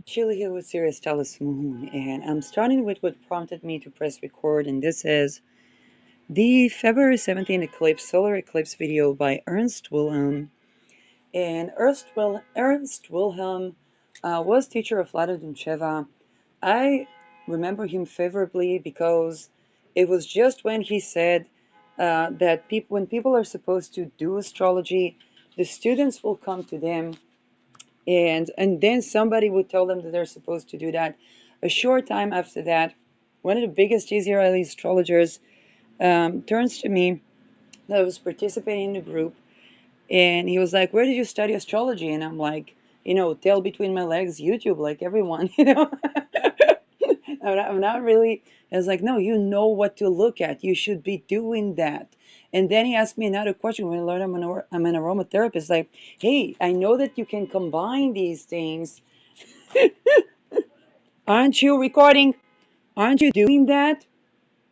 Sheila here with Sirius Telus Moon, and I'm starting with what prompted me to press record, and this is the February 17th eclipse, solar eclipse video by Ernst Wilhelm. And Ernst Wilhelm was teacher of Vlada Dumcheva. I remember him favorably because it was just when he said that when people are supposed to do astrology, the students will come to them and then somebody would tell them that they're supposed to do that. A short time after that, one of the biggest Israeli astrologers turns to me that was participating in the group, and he was like, "Where did you study astrology?" And I'm like, tail between my legs, YouTube, like everyone, I'm not really. I was like, no, you know what to look at. You should be doing that. And then he asked me another question when I learned I'm an aromatherapist. Like, hey, I know that you can combine these things. Aren't you recording? Aren't you doing that?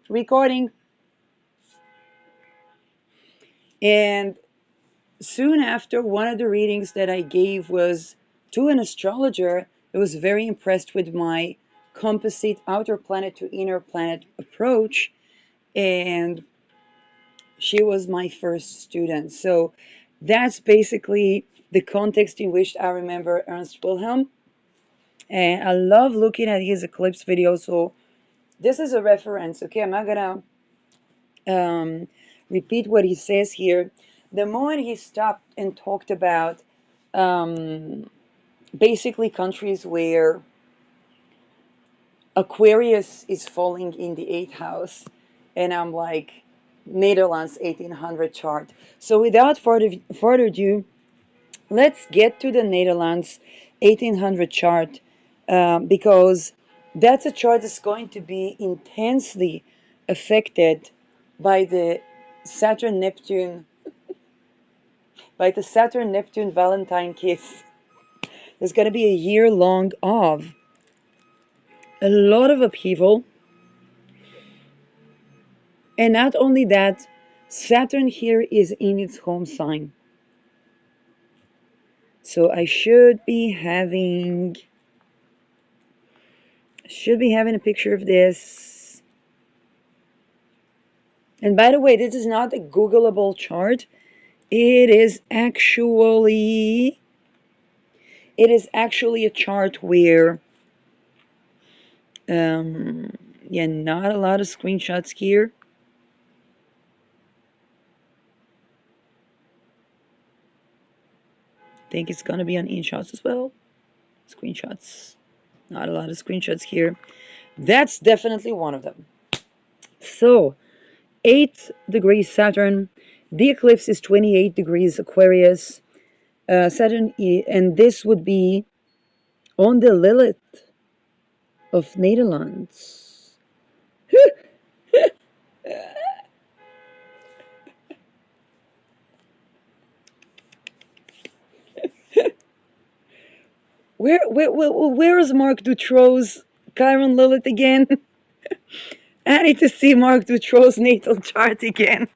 Recording. And soon after, one of the readings that I gave was to an astrologer who was very impressed with my composite outer planet to inner planet approach. And she was my first student. So that's basically the context in which I remember Ernst Wilhelm. And I love looking at his eclipse videos. So this is a reference. Okay, I'm not gonna repeat what he says here. The moment he stopped and talked about basically countries where Aquarius is falling in the eighth house, and I'm like, Netherlands 1800 chart. So without further ado, let's get to the Netherlands 1800 chart because that's a chart that's going to be intensely affected by the Saturn Neptune Valentine kiss. There's going to be a year long of a lot of upheaval. And not only that, Saturn here is in its home sign. So I should be having a picture of this. And by the way, this is not a Googleable chart. It is actually a chart where not a lot of screenshots here. I think it's gonna be on InShots as well. Screenshots. Not a lot of screenshots here. That's definitely one of them. So 8 degrees Saturn. The eclipse is 28 degrees Aquarius. Saturn, and this would be on the Lilith of Netherlands. Where is Mark Dutrox's Chiron Lilith again? I need to see Mark Dutrox's natal chart again.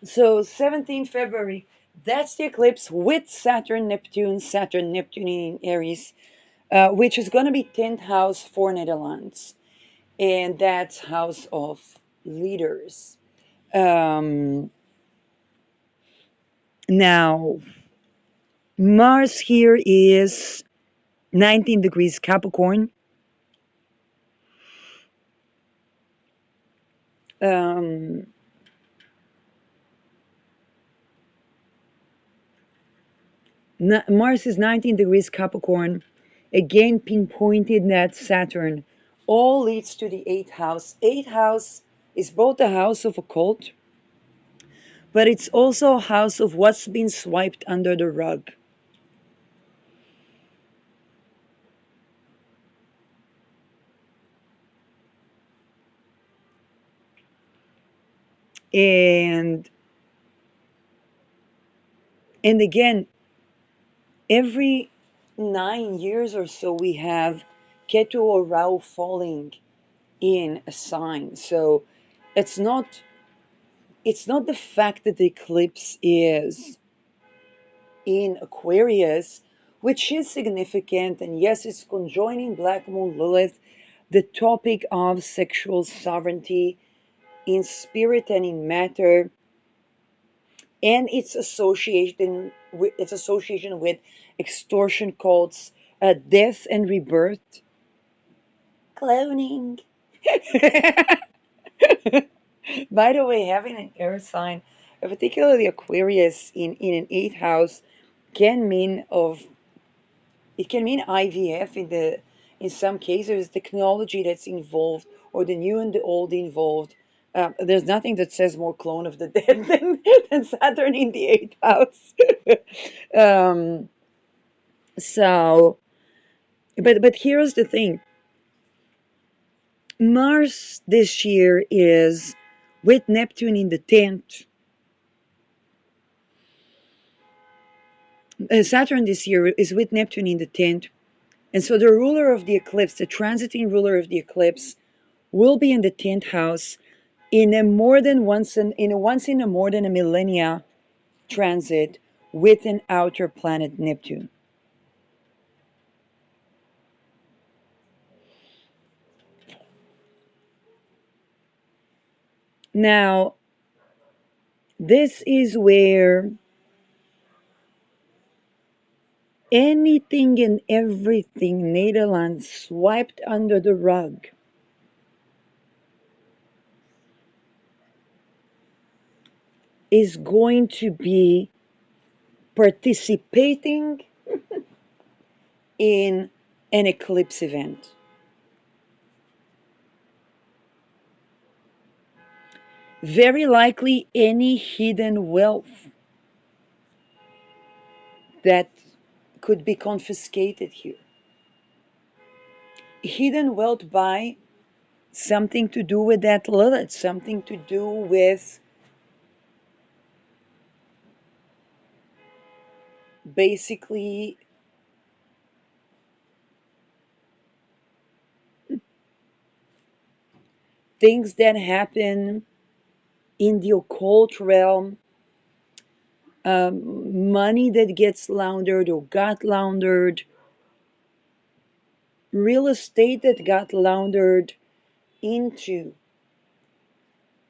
So 17 February, that's the eclipse with Saturn Neptune in Aries, which is going to be 10th house for Netherlands, and that's house of leaders. Now Mars here is 19 degrees Capricorn. Mars is 19 degrees Capricorn, again pinpointed that Saturn. All leads to the 8th house. 8th house is both the house of occult, but it's also a house of what's been swiped under the rug. And again, every 9 years or so we have Ketu or Rao falling in a sign. So it's not it's not the fact that the eclipse is in Aquarius, which is significant, and yes, it's conjoining Black Moon Lilith, the topic of sexual sovereignty in spirit and in matter, and its association with extortion cults, death and rebirth, cloning. By the way, having an air sign, particularly Aquarius in an eighth house, can mean of it can mean IVF in some cases, technology that's involved, or the new and the old involved. There's nothing that says more clone of the dead than Saturn in the eighth house. um, so, but here's the thing: Mars this year is with Neptune in the tenth. Saturn this year is with Neptune in the tenth, and so the ruler of the eclipse, the transiting ruler of the eclipse, will be in the tenth house in a once in a more than a millennia transit with an outer planet Neptune. Now, this is where anything and everything Nederland swiped under the rug is going to be participating in an eclipse event. Very likely any hidden wealth that could be confiscated here. Hidden wealth by something to do with that Lilith, something to do with basically things that happen in the occult realm, money that gets laundered or got laundered, real estate that got laundered into.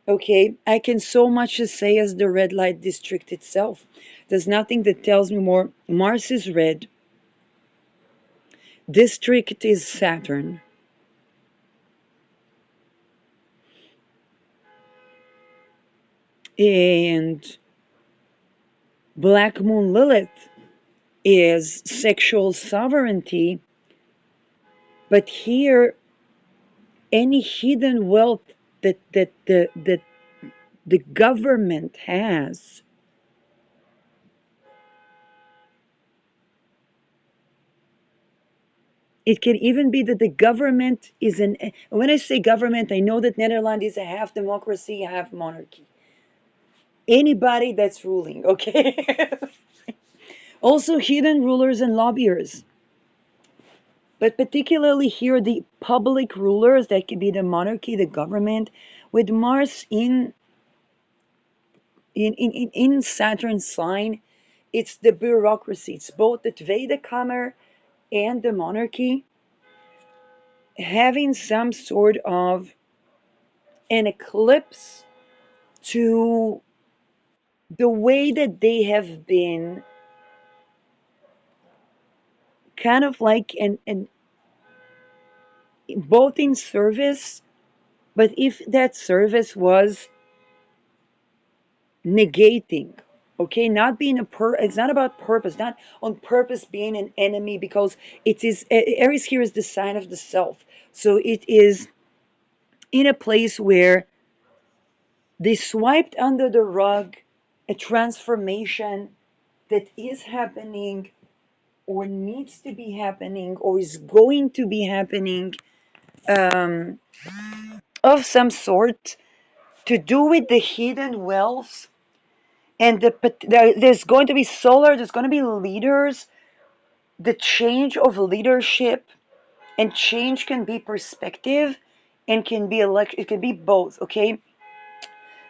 Okay, I can so much as say as the red light district itself. There's nothing that tells me more. Mars is red, district is Saturn, and Black Moon Lilith is sexual sovereignty, but here any hidden wealth that the government has, it can even be that the government is an, when I say government, I know that Netherlands is a half democracy, half monarchy. Anybody that's ruling, okay? Also hidden rulers and lobbyers. But particularly here, the public rulers, that could be the monarchy, the government, with Mars in Saturn's sign, it's the bureaucracy. It's both the Tweede Kamer and the monarchy having some sort of an eclipse to the way that they have been kind of like and both in service, but if that service was negating, okay, not being it's not about purpose, not on purpose being an enemy, because it is Aries here is the sign of the self, so it is in a place where they swiped under the rug a transformation that is happening or needs to be happening or is going to be happening, um, of some sort, to do with the hidden wealth. And there's going to be solar, there's going to be leaders, the change of leadership, and change can be perspective and can be it can be both, okay?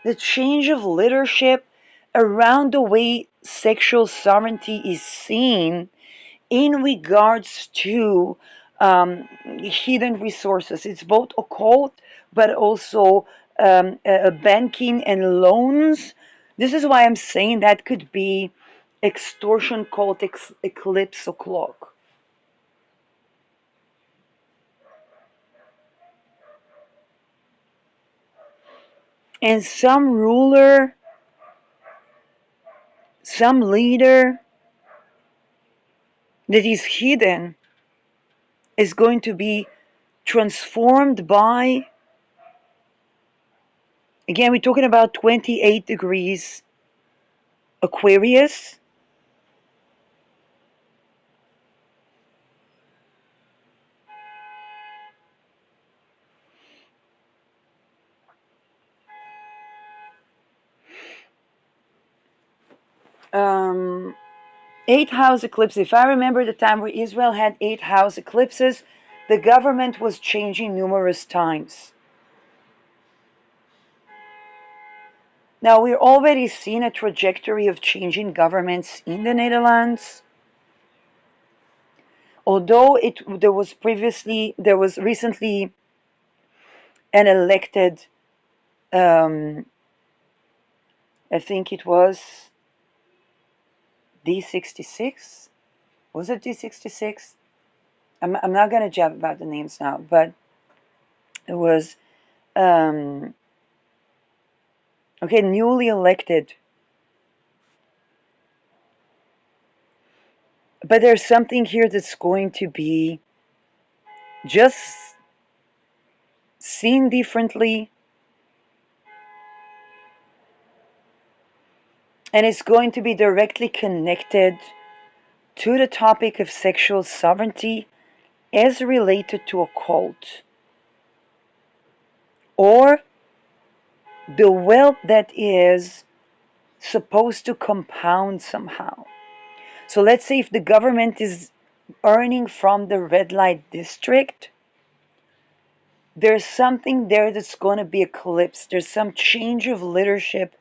The change of leadership around the way sexual sovereignty is seen in regards to hidden resources. It's both occult, but also banking and loans. This is why I'm saying that could be extortion called eclipse o'clock. And some ruler, some leader that is hidden is going to be transformed by, again, we're talking about 28 degrees Aquarius. 8 house eclipse. If I remember the time where Israel had 8 house eclipses, the government was changing numerous times. Now we're already seeing a trajectory of changing governments in the Netherlands. Although there was recently an elected, I think it was D66. Was it D66? I'm not going to jab about the names now, but it was okay, newly elected. But there's something here that's going to be just seen differently, and it's going to be directly connected to the topic of sexual sovereignty as related to a cult or the wealth that is supposed to compound somehow. So let's say if the government is earning from the red light district, there's something there that's going to be eclipsed. There's some change of leadership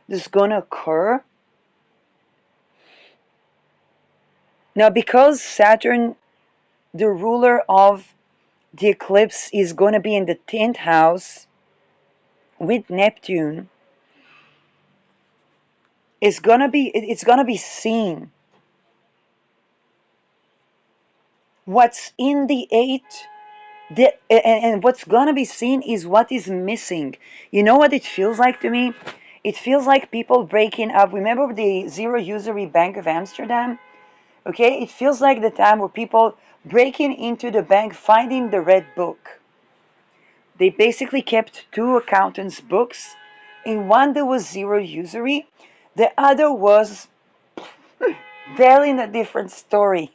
that's going to occur. Now, because Saturn, the ruler of the eclipse, is going to be in the 10th house with Neptune, it's going to be seen. What's in the 8th, and what's going to be seen is what is missing. You know what it feels like to me? It feels like people breaking up. Remember the Zero Usury Bank of Amsterdam? Okay, it feels like the time where people breaking into the bank, finding the red book. They basically kept two accountants' books. In one there was zero usury, the other was telling a different story.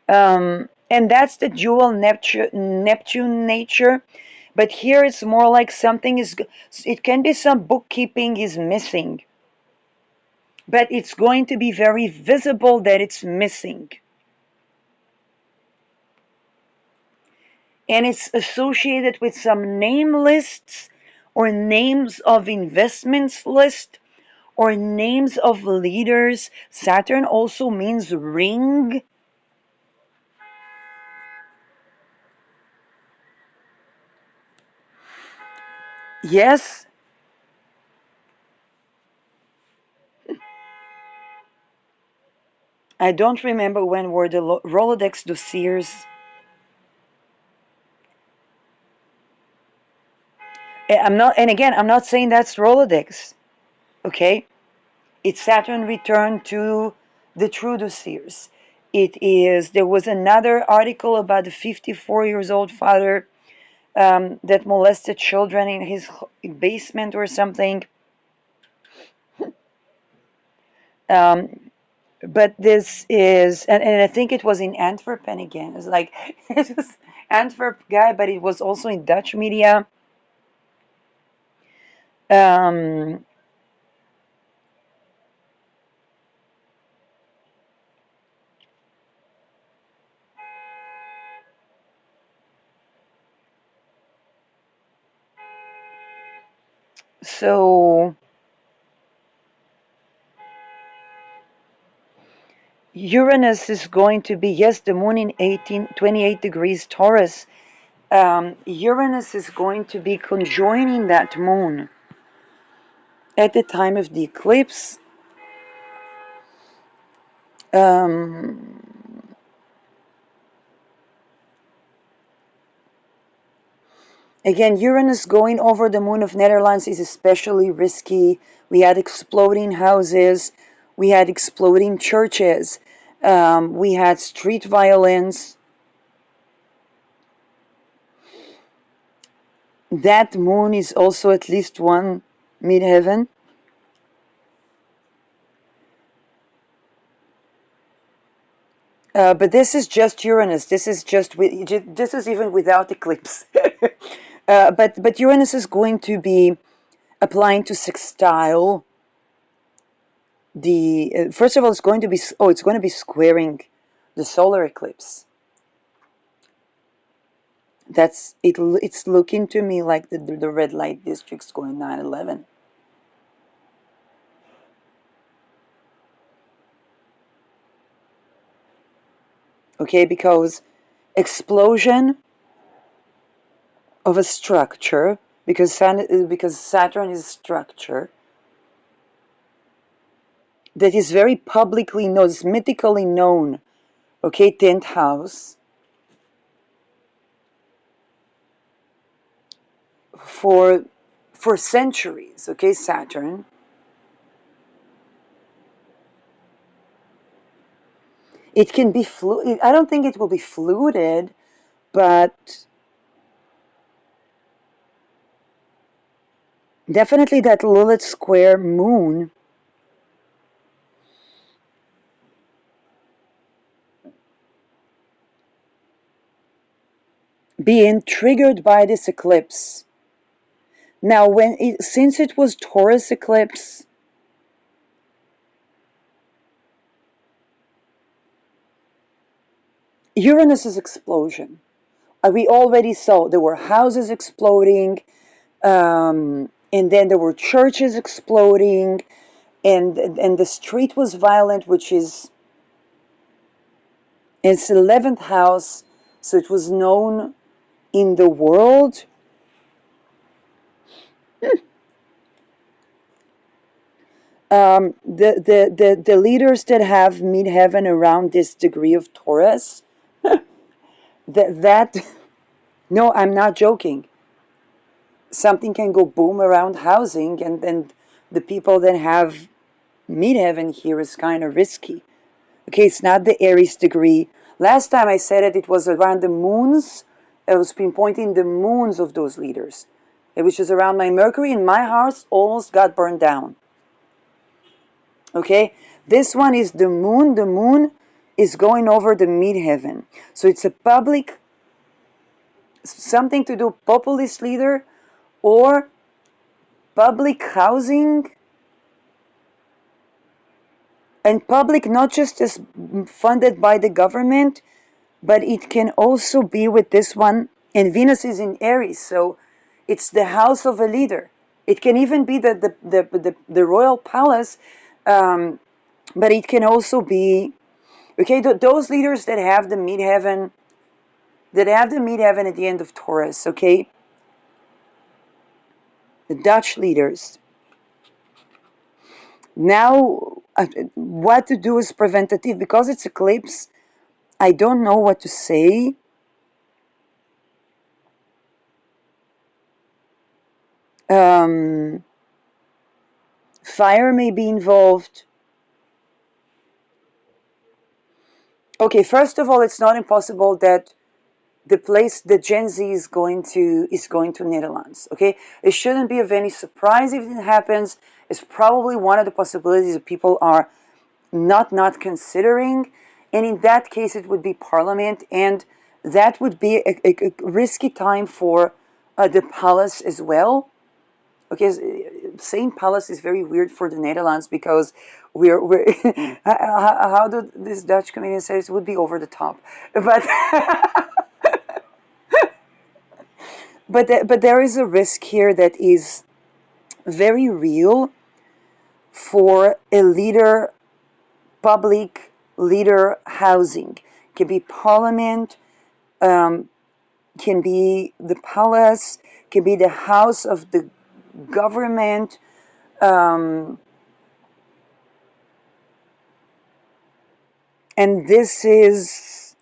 And that's the dual Neptune nature. But here it's more like something is, it can be some bookkeeping is missing. But it's going to be very visible that it's missing. And it's associated with some name lists or names of investments list or names of leaders. Saturn also means ring. Yes, I don't remember when were the Rolodex dossiers. I'm not, and again, I'm not saying that's Rolodex. Okay, it's Saturn returned to the true dossiers. It is. There was another article about the 54 years old father that molested children in his basement or something. Um, but this is, and I think it was in Antwerp, and again, it's like it's Antwerp guy, but it was also in Dutch media. Um, So Uranus is going to be, yes, the moon in 28 degrees Taurus. Uranus is going to be conjoining that moon at the time of the eclipse. Again, Uranus going over the moon of Netherlands is especially risky. We had exploding houses, we had exploding churches, we had street violence. That moon is also at least one midheaven. But this is just Uranus. This is just this is even without eclipse. But Uranus is going to be applying to sextile the first of all, it's going to be squaring the solar eclipse. That's it. It's looking to me like the red light district's going 9/11. Okay, because explosion of a structure, because Saturn is a structure that is very publicly known, is mythically known. Okay, 10th house for centuries. Okay, Saturn. It can be fluid. I don't think it will be fluted, but definitely that Lilith square moon being triggered by this eclipse. Now, since it was Taurus eclipse, Uranus's explosion. We already saw there were houses exploding, and then there were churches exploding, and the street was violent, which is its 11th house, so it was known in the world. The leaders that have midheaven around this degree of Taurus, that no, I'm not joking. Something can go boom around housing, and the people that have midheaven here is kind of risky. Okay, it's not the Aries degree. Last time I said it was around the moons. I was pinpointing the moons of those leaders. It was just around my Mercury, and my house almost got burned down. Okay, this one is the moon. The moon is going over the midheaven. So it's a public, something to do, populist leader or public housing, and public not just as funded by the government, but it can also be with this one, and Venus is in Aries, so it's the house of a leader. It can even be the royal palace, but it can also be, okay, those leaders that have the midheaven, at the end of Taurus, okay, the Dutch leaders. Now, what to do is preventative. Because it's eclipse, I don't know what to say. Um, Fire may be involved. Okay, first of all, it's not impossible that the place that Gen Z is going to Netherlands. Okay, it shouldn't be of any surprise if it happens. It's probably one of the possibilities that people are not considering, and in that case, it would be Parliament, and that would be a risky time for the palace as well. Okay, saying palace is very weird for the Netherlands because we're how do this Dutch comedian says it would be over the top, but but there is a risk here that is very real for a leader, public leader housing. Can be parliament, um, can be the palace, can be the house of the government. Um, and this is,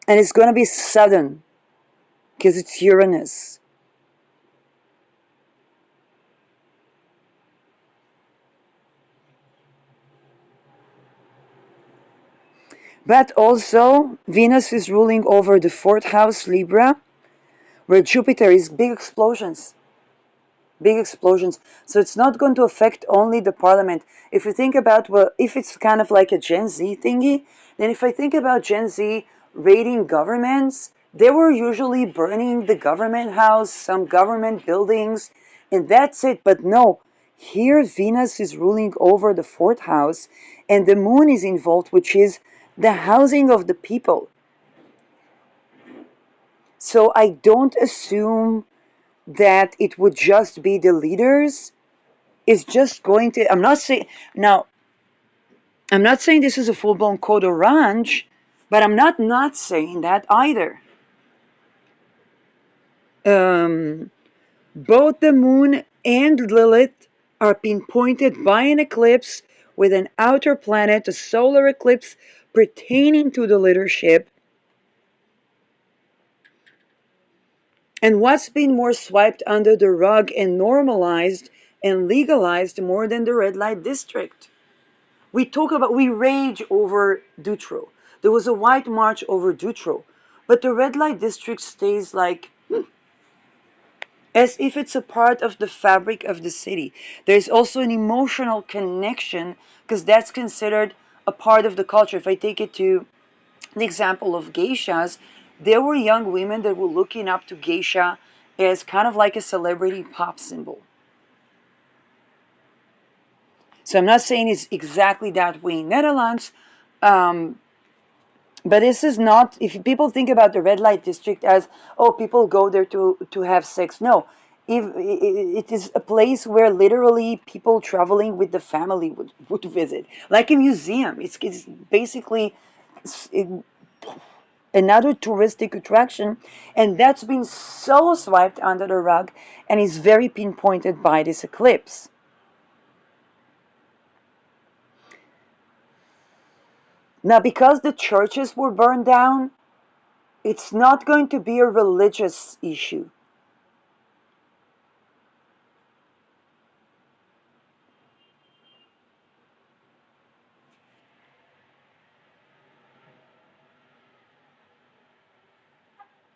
and it's going to be sudden because it's Uranus. But also, Venus is ruling over the fourth house, Libra, where Jupiter is big explosions. Big explosions. So it's not going to affect only the parliament. If you think about, well, if it's kind of like a Gen Z thingy, then if I think about Gen Z raiding governments, they were usually burning the government house, some government buildings, and that's it. But no, here Venus is ruling over the fourth house, and the moon is involved, which is the housing of the people. So I don't assume that it would just be the leaders. Is just going to, I'm not saying, now, I'm not saying this is a full-blown code orange, but I'm not saying that either. Um, Both the moon and Lilith are pinpointed by an eclipse with an outer planet, a solar eclipse pertaining to the leadership. And what's been more swiped under the rug and normalized and legalized more than the red light district? We rage over Dutro. There was a white march over Dutro, but the red light district stays like as if it's a part of the fabric of the city. There's also an emotional connection because that's considered a part of the culture. If I take it to the example of geishas, there were young women that were looking up to geisha as kind of like a celebrity pop symbol. So I'm not saying it's exactly that way in Netherlands, um, but this is not, if people think about the red light district as, oh, people go there to have sex. No, if it is a place where literally people traveling with the family would visit, like a museum. It's basically another touristic attraction, and that's been so swiped under the rug and is very pinpointed by this eclipse. Now, because the churches were burned down, it's not going to be a religious issue.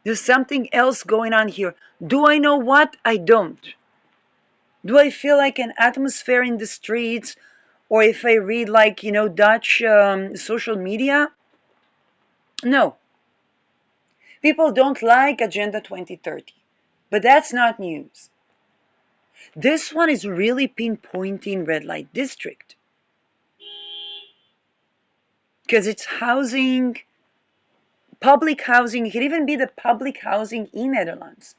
There's something else going on here. Do I know what? I don't. Do I feel like an atmosphere in the streets, or if I read like, Dutch social media? No. People don't like Agenda 2030, but that's not news. This one is really pinpointing red light district because it's housing, public housing. It could even be the public housing in Netherlands.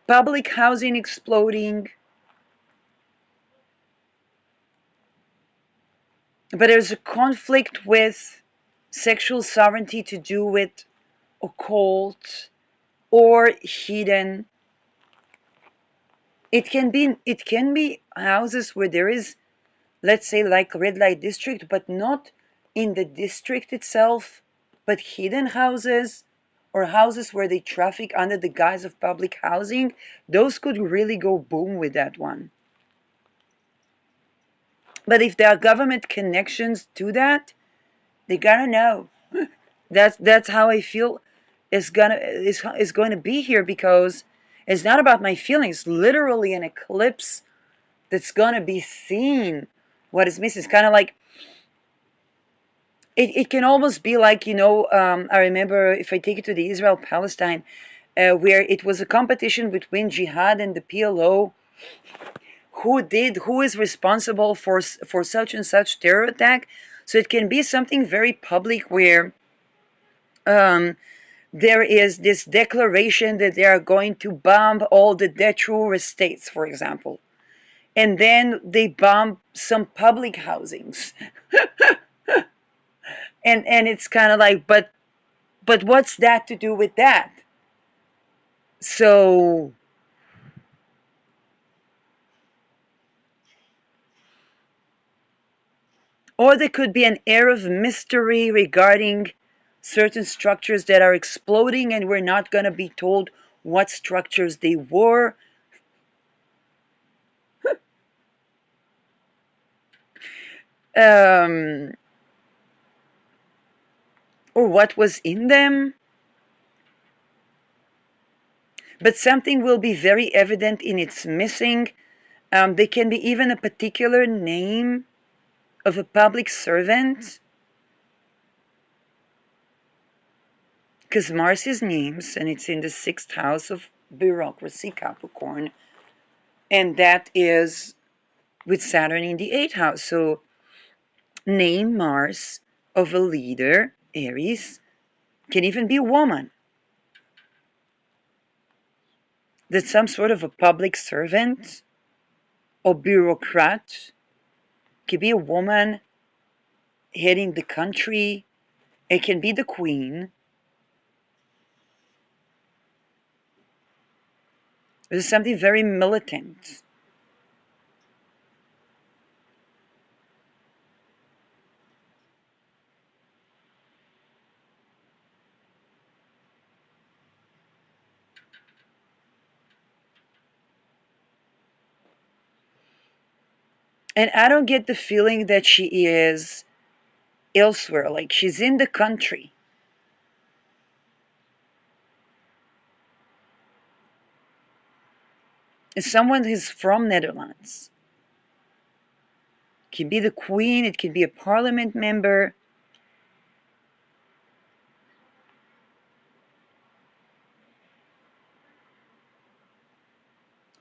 Public housing exploding. But there's a conflict with sexual sovereignty to do with occult or hidden. It can be houses where there is, let's say, like red light district, but not in the district itself, but hidden houses or houses where they traffic under the guise of public housing. Those could really go boom with that one. But if there are government connections to that, they gotta know. That's how I feel is going to be here, because it's not about my feelings. Literally an eclipse that's going to be seen. What is missing? It's kind of like it can almost be like, I remember, if I take it to the Israel Palestine, where it was a competition between jihad and the PLO, who is responsible for such and such terror attack. So it can be something very public where um, there is this declaration that they are going to bomb all the dead estates, for example. And then they bomb some public housings. And it's kind of like, but what's that to do with that? So, or there could be an air of mystery regarding certain structures that are exploding, and we're not going to be told what structures they were. um, or what was in them. But something will be very evident in its missing. There can be even a particular name of a public servant, because Mars is names, and it's in the 6th house of bureaucracy, Capricorn, and that is with Saturn in the 8th house. So name Mars of a leader, Aries, can even be a woman. That's some sort of a public servant or bureaucrat. Could be a woman heading the country. It can be the queen. There's something very militant. And I don't get the feeling that she is elsewhere, like she's in the country. It's someone who's from Netherlands. It can be the queen, it can be a parliament member.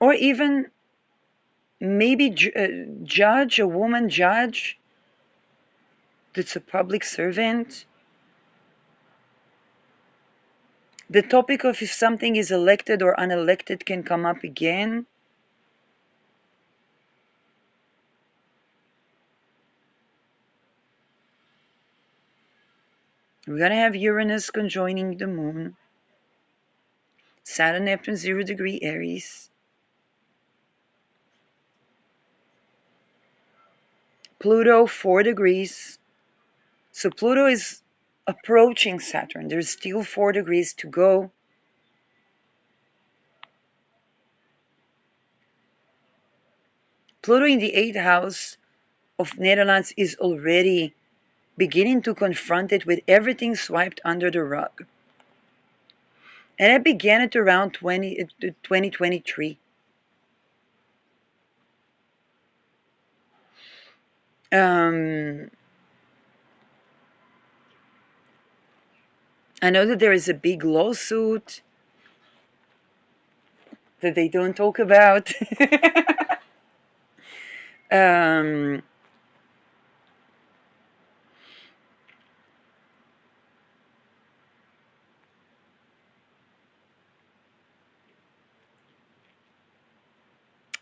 Or even maybe judge, a woman judge that's a public servant. The topic of if something is elected or unelected can come up again. We're going to have Uranus conjoining the moon. Saturn, Neptune, 0 degree Aries. Pluto, 4 degrees. So Pluto is approaching Saturn. There's still 4 degrees to go. Pluto in the 8th house of Netherlands is already beginning to confront it with everything swiped under the rug. And it began at around 2023. I know that there is a big lawsuit that they don't talk about.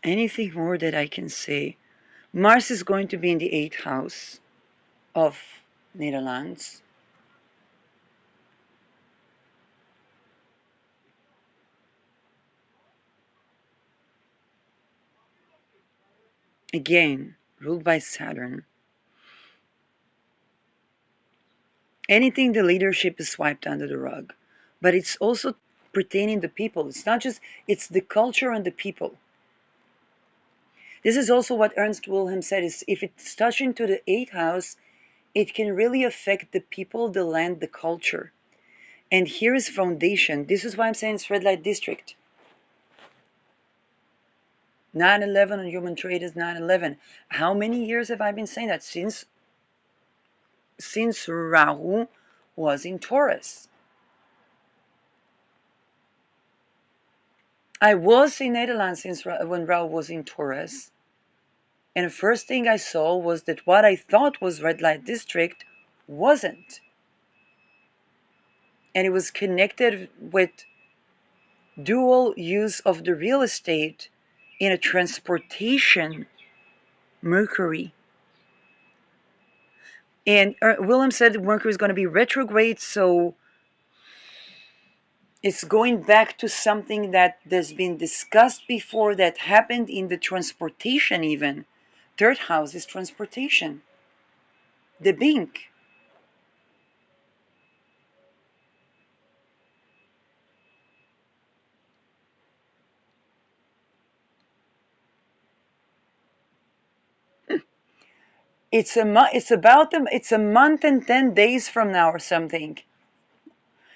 Anything more that I can say? Mars is going to be in the 8th house of Netherlands. Again, ruled by Saturn. Anything the leadership is swiped under the rug. But it's also pertaining to people. It's not just, it's the culture and the people. This is also what Ernst Wilhelm said, is if it's touching to the 8th house, it can really affect the people, the land, the culture. And here is foundation. This is why I'm saying it's red light district. 9/11 on human trade is 9/11. How many years have I been saying that? Since Rahu was in Taurus. I was in Netherlands when Rahu was in Taurus. And the first thing I saw was that what I thought was red light district wasn't. and it was connected with dual use of the real estate in a transportation Mercury. And Willem said Mercury is going to be retrograde, so it's going back to something that has been discussed before, that happened in the transportation even. Third house is transportation. The Bink. It's a month and 10 days from now or something.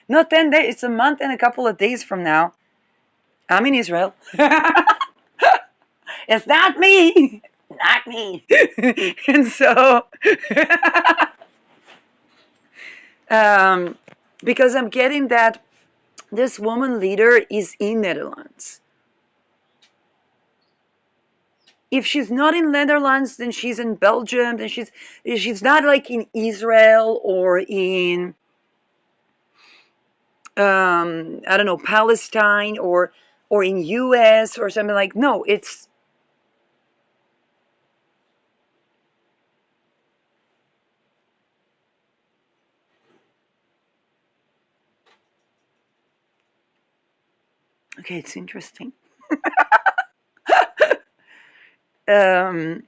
Not 10 days, it's a month and a couple of days from now. I'm in Israel. It's not me. Not me. And so, um, because I'm getting that this woman leader is in Netherlands. If she's not in Netherlands, then she's in Belgium. Then she's not like in Israel or in I don't know, Palestine or in US or something like. No, it's okay. It's interesting. Um,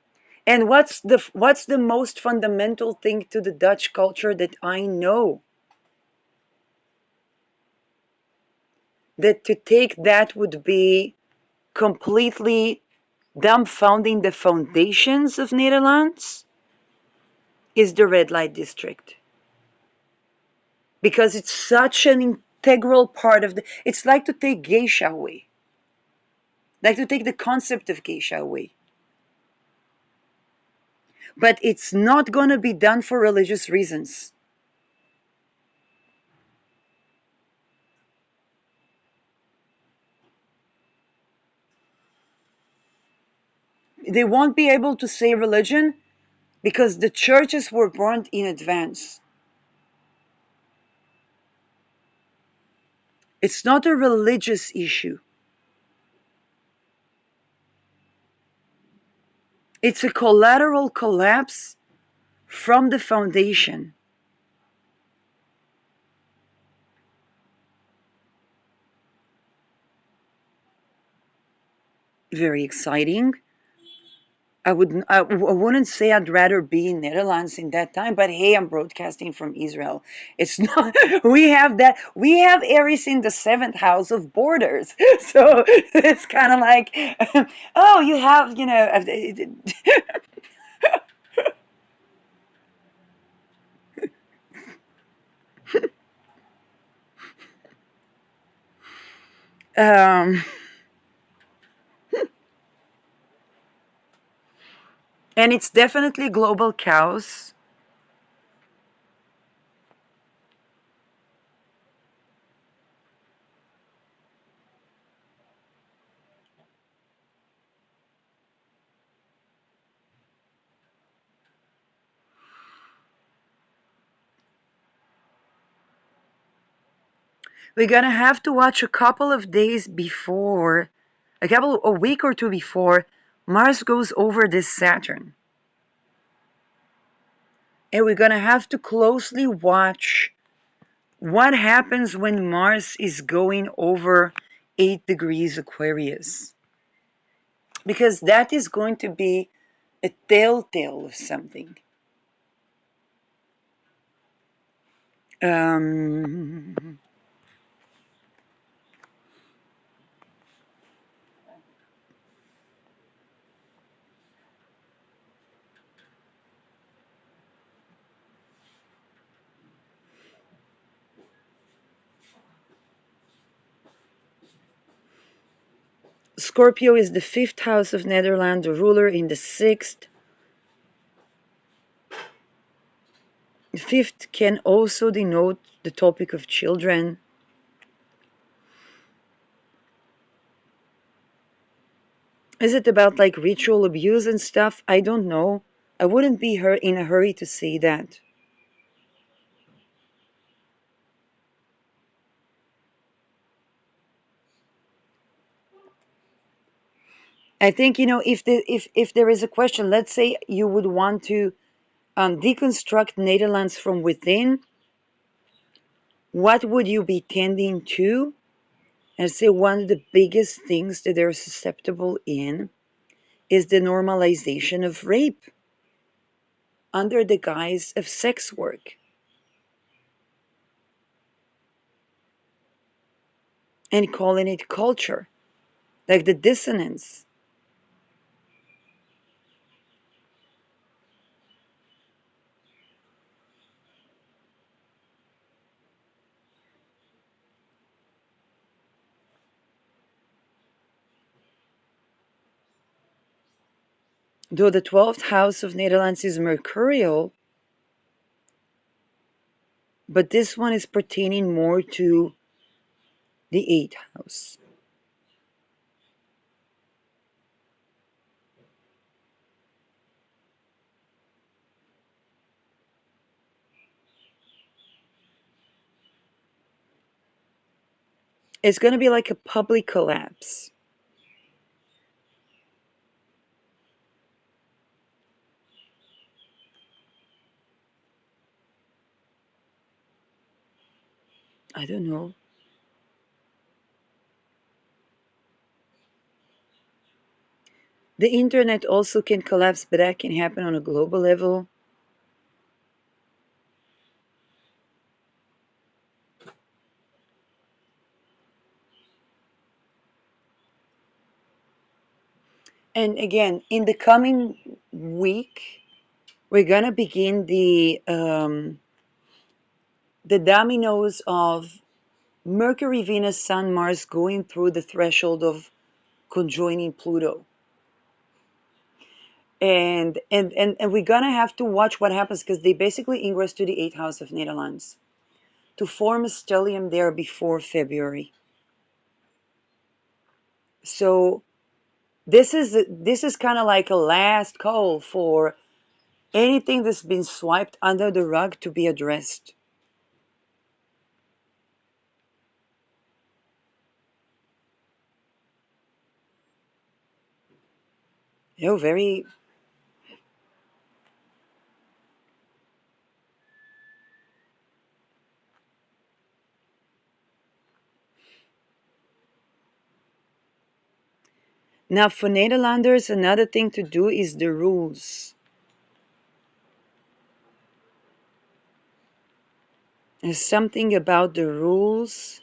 and what's the most fundamental thing to the Dutch culture that I know? That to take that would be completely dumbfounding the foundations of Netherlands is the red light district. Because it's such an integral part of the. It's like to take geisha away. Like to take the concept of geisha away. But it's not going to be done for religious reasons. They won't be able to say religion because the churches were burned in advance. It's not a religious issue. It's a collateral collapse from the foundation. Very exciting. I wouldn't say I'd rather be in Netherlands in that time, but hey, I'm broadcasting from Israel. It's not. We have Aries in the seventh house of borders, so it's kind of like, oh, you have, um, and it's definitely global chaos. We're gonna have to watch a couple of days before, a week or two before Mars goes over this Saturn. And we're gonna have to closely watch what happens when Mars is going over 8 degrees Aquarius. Because that is going to be a telltale of something. Um, Scorpio is the fifth house of Netherlands, the ruler in the sixth. The fifth can also denote the topic of children. Is it about like ritual abuse and stuff? I don't know. I wouldn't be in a hurry to say that. I think, if there is a question, let's say you would want to deconstruct Netherlands from within, what would you be tending to? And say one of the biggest things that they're susceptible in is the normalization of rape under the guise of sex work and calling it culture, like the dissonance. Though the 12th house of Netherlands is mercurial, but this one is pertaining more to the 8th house. It's going to be like a public collapse. I don't know. The internet also can collapse, but that can happen on a global level. And again, in the coming week, we're gonna begin the dominoes of Mercury, Venus, Sun, Mars going through the threshold of conjoining Pluto. And we're gonna have to watch what happens because they basically ingress to the 8th house of Netherlands to form a stellium there before February. So this is kind of like a last call for anything that's been swiped under the rug to be addressed. Very. Now, for Nederlanders, another thing to do is the rules. There's something about the rules.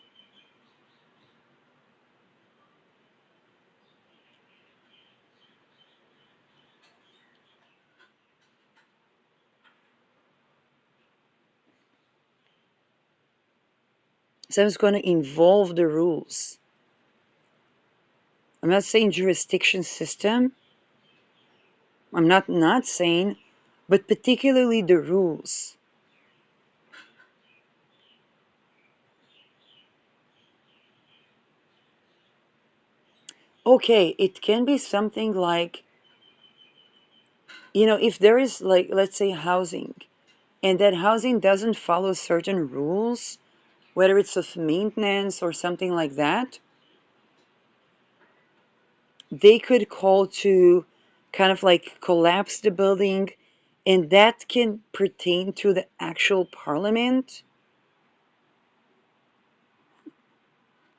So it's going to involve the rules. I'm not saying jurisdiction system. I'm not saying, but particularly the rules. Okay, it can be something like, if there is, like, let's say housing, and that housing doesn't follow certain rules, whether it's of maintenance or something like that, they could call to kind of like collapse the building, and that can pertain to the actual parliament.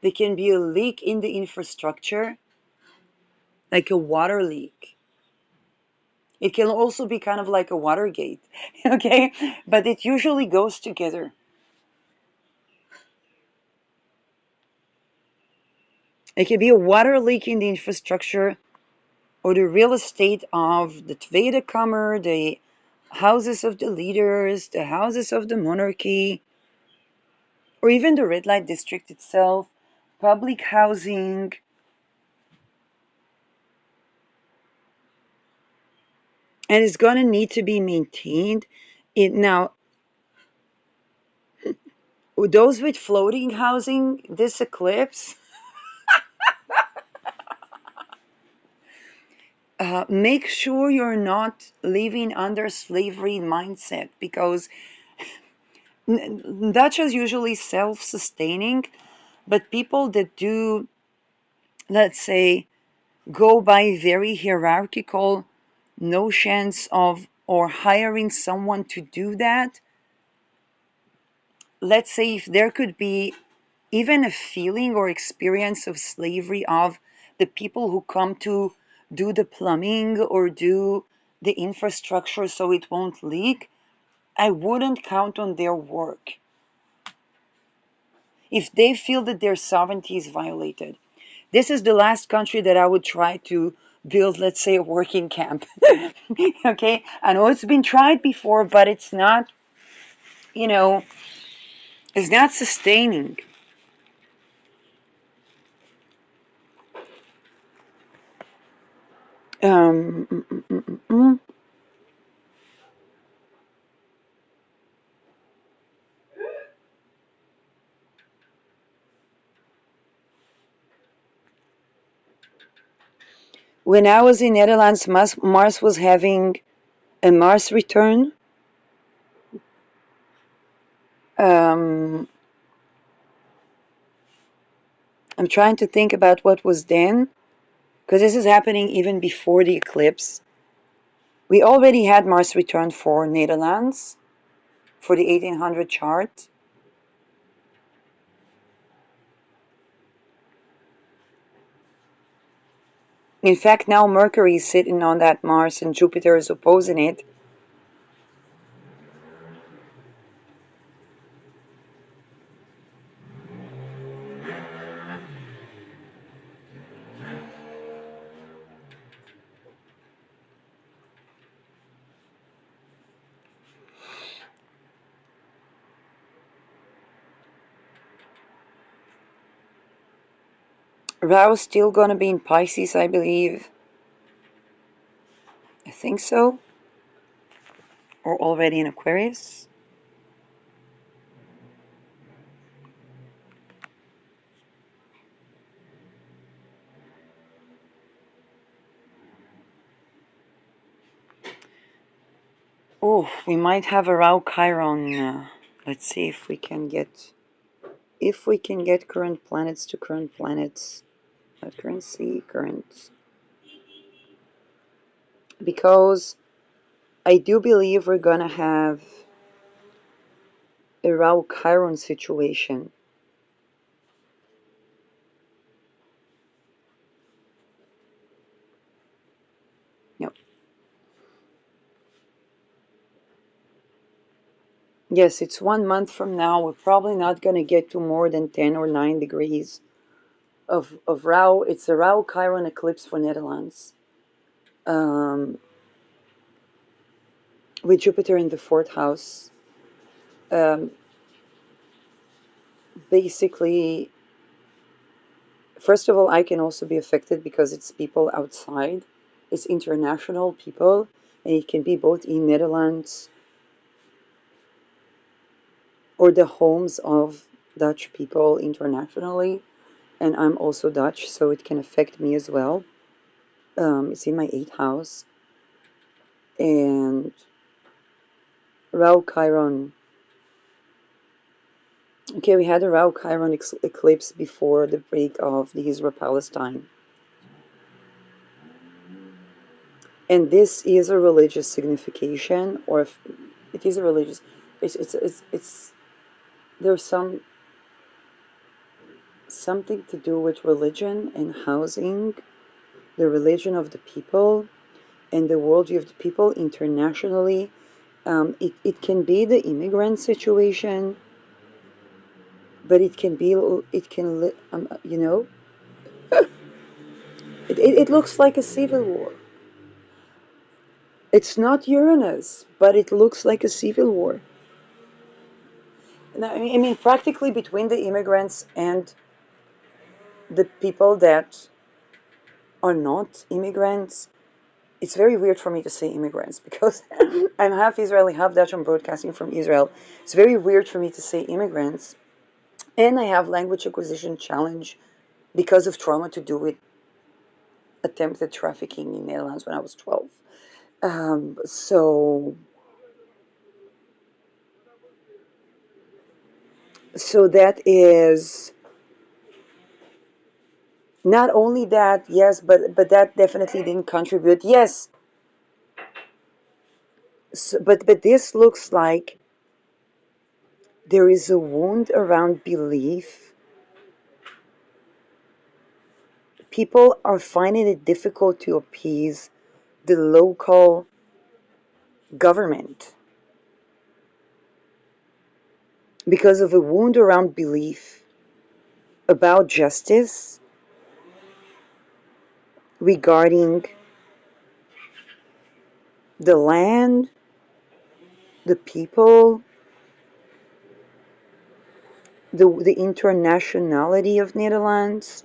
There can be a leak in the infrastructure, like a water leak. It can also be kind of like a Watergate, okay? But it usually goes together. It can be a water leak in the infrastructure or the real estate of the Tweede Kamer, the houses of the leaders, the houses of the monarchy, or even the red light district itself, public housing. And it's going to need to be maintained. Now, those with floating housing, this eclipse, make sure you're not living under slavery mindset, because Dacha is usually self-sustaining, but people that do, let's say, go by very hierarchical notions of or hiring someone to do that, let's say if there could be even a feeling or experience of slavery of the people who come to do the plumbing or do the infrastructure so it won't leak, I wouldn't count on their work if they feel that their sovereignty is violated. This is the last country that I would try to build, let's say, a working camp. Okay? I know it's been tried before, but it's not, you know, it's not sustaining. Um, mm, mm, mm, mm, mm. When I was in Netherlands, Mars was having a Mars return. Um, I'm trying to think about what was then, because this is happening even before the eclipse. We already had Mars return for Netherlands for the 1800 chart. In fact, now Mercury is sitting on that Mars and Jupiter is opposing it. Rahu's still gonna be in Pisces, I believe. I think so. Or already in Aquarius. Oh, we might have a Rahu Chiron. Let's see if we can get current planets to current planets. Not currency, current. Because I do believe we're gonna have a Rahu Chiron situation. No. Yes, it's 1 month from now. We're probably not gonna get to more than 10 or 9 degrees of Rahu. It's a Rahu Chiron eclipse for Netherlands. With Jupiter in the fourth house. Um, basically, first of all, I can also be affected because it's people outside. It's international people, and it can be both in Netherlands or the homes of Dutch people internationally. And I'm also Dutch, so it can affect me as well. It's in my eighth house. And Rahu Chiron. Okay, we had a Rahu Chiron eclipse before the break of the Israel Palestine. And this is a religious signification, or if it is a religious, it's there's something to do with religion and housing, the religion of the people and the worldview of the people internationally. It can be the immigrant situation, but it can be, it looks like a civil war. It's not Uranus, but it looks like a civil war. Now, I mean, practically between the immigrants and the people that are not immigrants, it's very weird for me to say immigrants because I'm half Israeli, half Dutch. I'm broadcasting from Israel. It's very weird for me to say immigrants. And I have language acquisition challenge because of trauma to do with attempted trafficking in Netherlands when I was 12. So that is Not only that, yes, but that definitely didn't contribute. Yes, but this looks like there is a wound around belief. People are finding it difficult to appease the local government because of a wound around belief about justice regarding the land, the people, the internationality of Netherlands,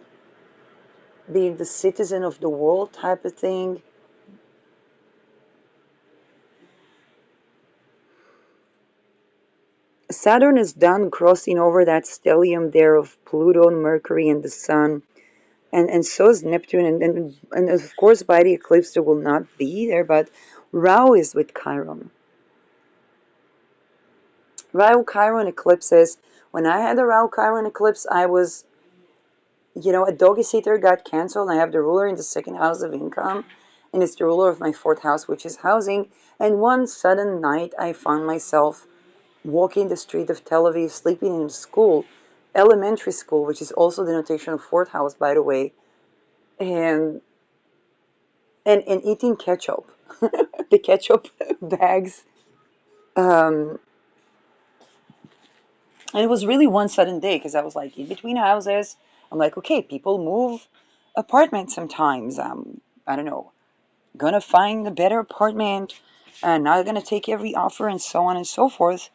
being the citizen of the world type of thing. Saturn is done crossing over that stellium there of Pluto and Mercury and the Sun, and so is Neptune, and of course by the eclipse there will not be there, but Rahu is with Chiron. Rahu Chiron eclipses. When I had the Rahu Chiron eclipse, I was, a doggy sitter got canceled. I have the ruler in the second house of income, and it's the ruler of my fourth house, which is housing. And one sudden night, I found myself walking the street of Tel Aviv, sleeping in school, elementary school, which is also the notation of fourth house, by the way, and and eating ketchup, the ketchup bags. Um, and it was really one sudden day because I was like in between houses. I'm like, okay, people move apartments sometimes. I don't know, gonna find a better apartment, not gonna take every offer, and so on and so forth.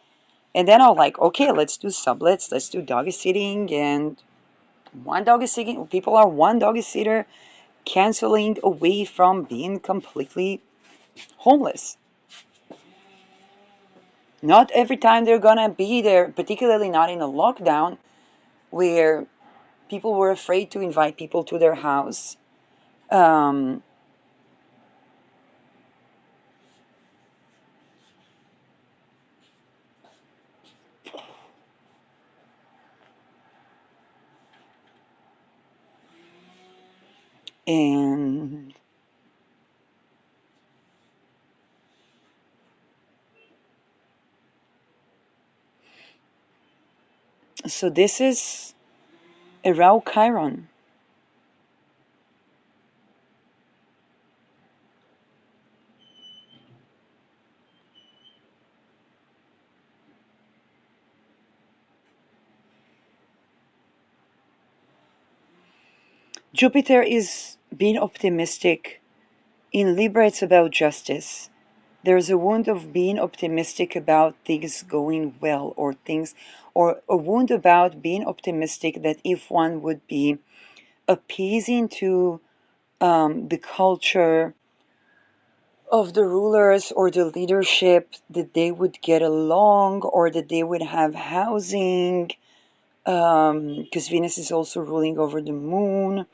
And then I was like, okay, let's do sublets, let's do doggy sitting, and one doggy sitting. People are one doggy sitter canceling away from being completely homeless. Not every time they're gonna be there, particularly not in a lockdown where people were afraid to invite people to their house. Um, and so this is a Rahu Chiron. Jupiter is being optimistic. In Libra, it's about justice. There's a wound of being optimistic about things going well, or things, or a wound about being optimistic that if one would be appeasing to the culture of the rulers or the leadership, that they would get along or that they would have housing, because Venus is also ruling over the moon,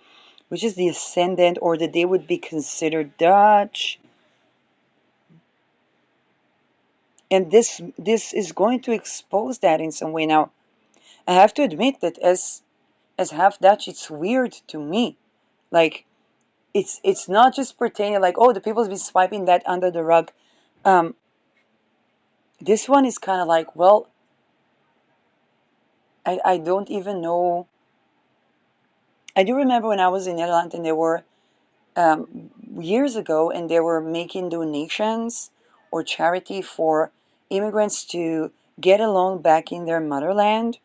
which is the ascendant, or that they would be considered Dutch. And this is going to expose that in some way. Now, I have to admit that as half Dutch, it's weird to me. Like it's not just pertaining like, oh, the people's been swiping that under the rug. Um, this one is kind of like, well, I don't even know. I do remember when I was in Netherlands and they were years ago, and they were making donations or charity for immigrants to get along back in their motherland.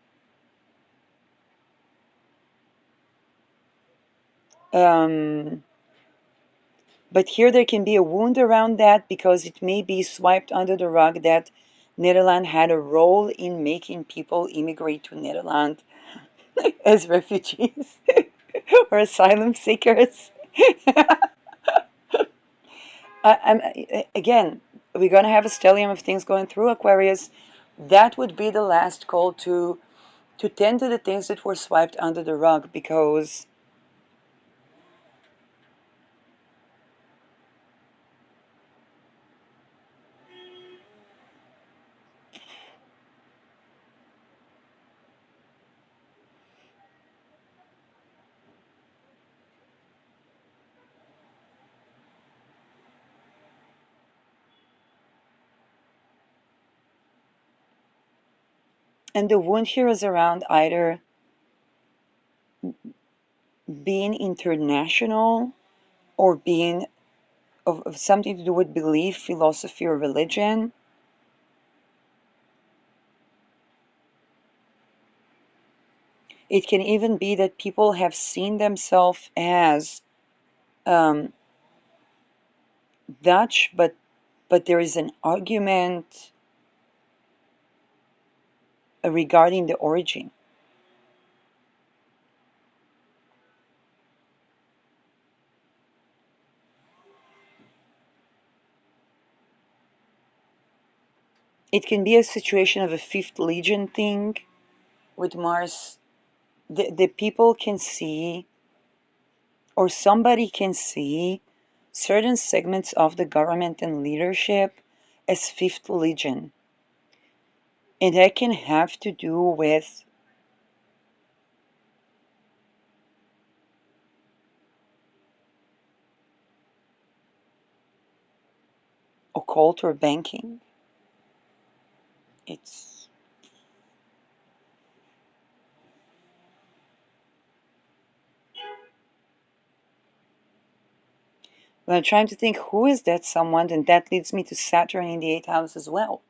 Um, but here there can be a wound around that because it may be swiped under the rug that Netherlands had a role in making people immigrate to Netherlands as refugees or asylum seekers. Again, we're going to have a stellium of things going through Aquarius. That would be the last call to tend to the things that were swiped under the rug, because And the wound here is around either being international or being of something to do with belief, philosophy, or religion. It can even be that people have seen themselves as um, Dutch, but there is an argument regarding the origin. It can be a situation of a Fifth Legion thing with Mars. The people can see, or somebody can see, certain segments of the government and leadership as Fifth Legion. And that can have to do with occult or banking. It's Well, I'm trying to think who is that someone, and that leads me to Saturn in the eighth house as well.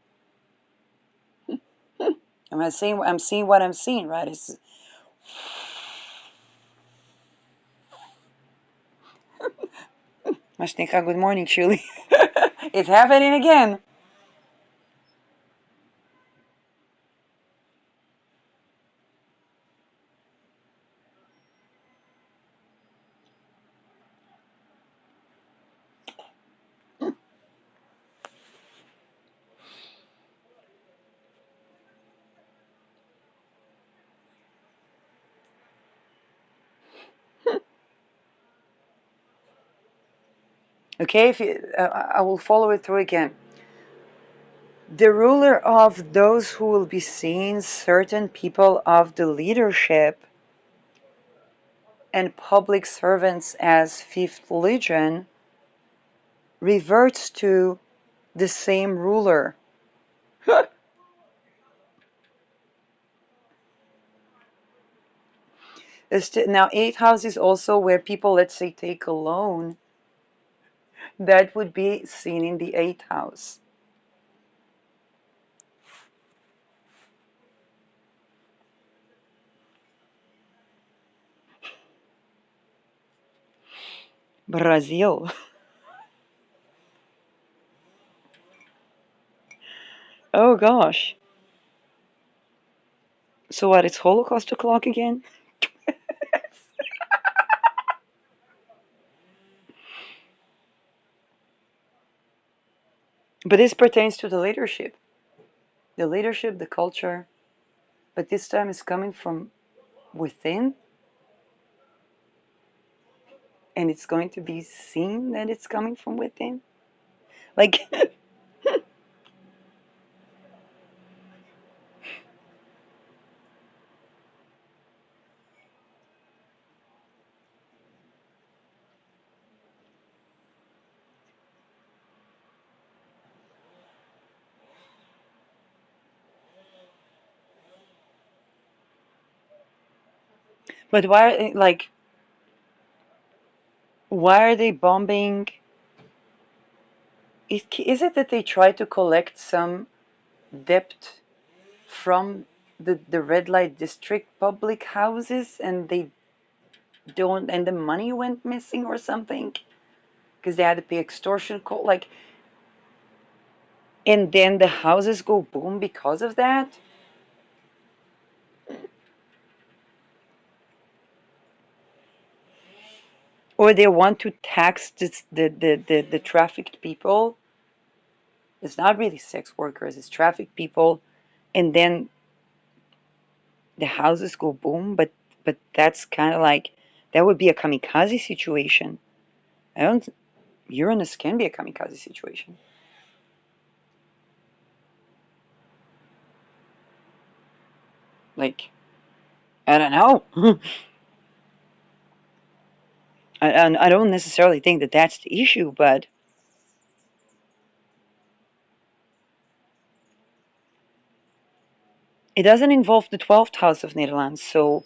I'm seeing what I'm seeing, right? It's Mashnika, good morning, Julie. It's happening again. Okay, if you, I will follow it through again. The ruler of those who will be seen, certain people of the leadership and public servants as Fifth Legion, reverts to the same ruler. Now, eighth house is also where people, let's say, take a loan. That would be seen in the eighth house. Brazil. Oh gosh. So what, it's Holocaust o'clock again? But this pertains to the leadership. The leadership, the culture. But this time it's coming from within, and it's going to be seen that it's coming from within. Like, but why are they bombing? Is it that they try to collect some debt from the red light district public houses, and they don't, and the money went missing or something because they had to pay extortion call, like, and then the houses go boom because of that? Or they want to tax the trafficked people? It's not really sex workers, it's trafficked people, and then the houses go boom. But that's kind of like, that would be a kamikaze situation. I don't Uranus can be a kamikaze situation. Like, I don't know. I don't necessarily think that that's the issue, but It doesn't involve the 12th house of Netherlands. So,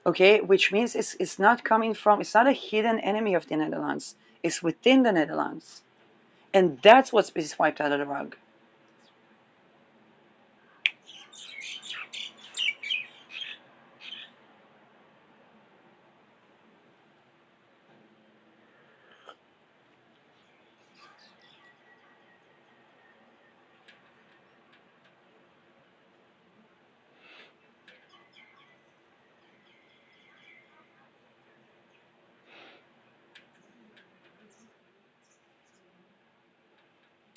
okay, which means it's not coming from, it's not a hidden enemy of the Netherlands. It's within the Netherlands. And that's what's been swiped out of the rug.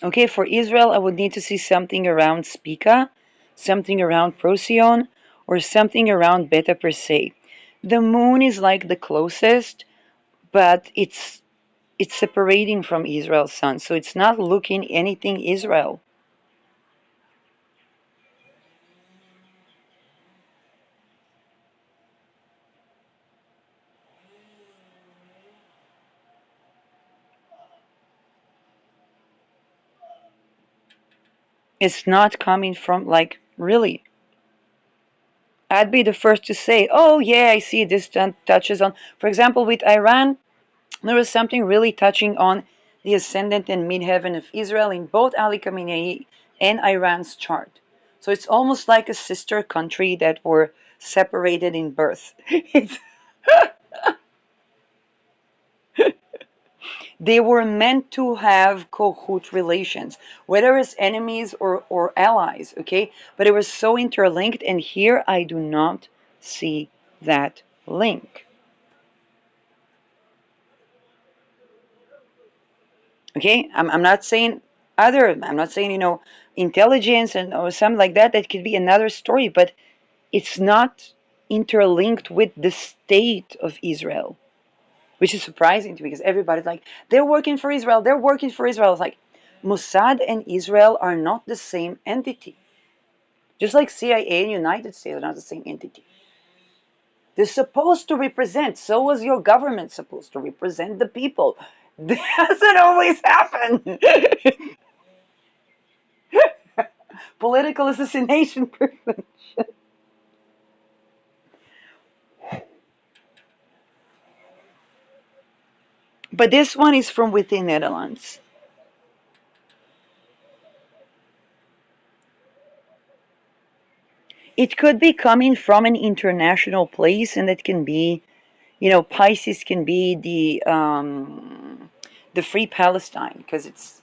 Okay, for Israel, I would need to see something around Spica, something around Procyon, or something around Beta Persei. The moon is like the closest, but it's separating from Israel's sun, so it's not looking anything Israel. It's not coming from, like, really. I'd be the first to say, oh yeah, I see this touches on, for example, with Iran, there was something really touching on the ascendant and midheaven of Israel in both Ali Khamenei and Iran's chart. So it's almost like a sister country that were separated in birth. They were meant to have cohoot relations, whether as enemies or allies, okay? But it was so interlinked, and here I do not see that link. Okay, I'm not saying I'm not saying, intelligence and or something like that. That could be another story, but it's not interlinked with the state of Israel, which is surprising to me because everybody's like, they're working for Israel, they're working for Israel. It's like Mossad and Israel are not the same entity. Just like CIA and United States are not the same entity. They're supposed to represent, so was your government supposed to represent the people. That doesn't always happen. Political assassination prevention. But this one is from within Netherlands. It could be coming from an international place, and it can be, Pisces can be the Free Palestine because it's.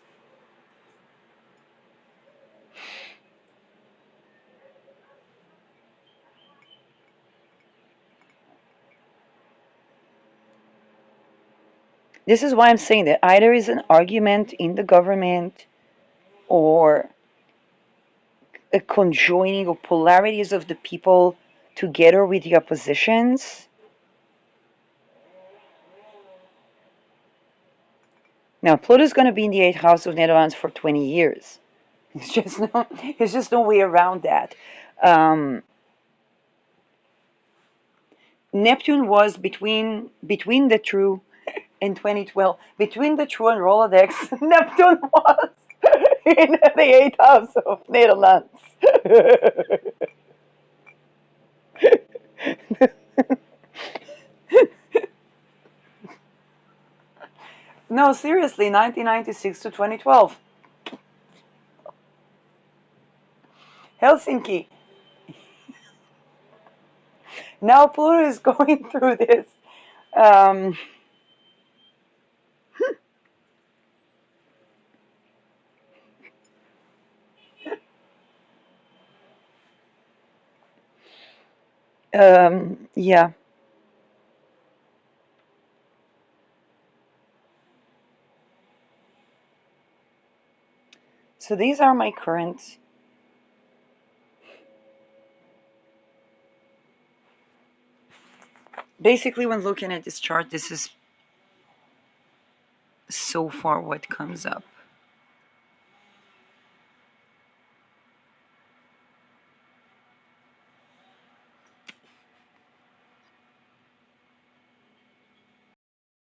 This is why I'm saying that either is an argument in the government or a conjoining of polarities of the people together with the oppositions. Now, Pluto's going to be in the eighth house of Netherlands for 20 years. There's just no way around that. Um, Neptune was between the True in 2012, between the True and Rolodex. Neptune was in the eighth house of Netherlands. No, seriously, 1996 to 2012, Helsinki. Now Pluto is going through this. Um, yeah. So these are my current. Basically, when looking at this chart, this is so far what comes up.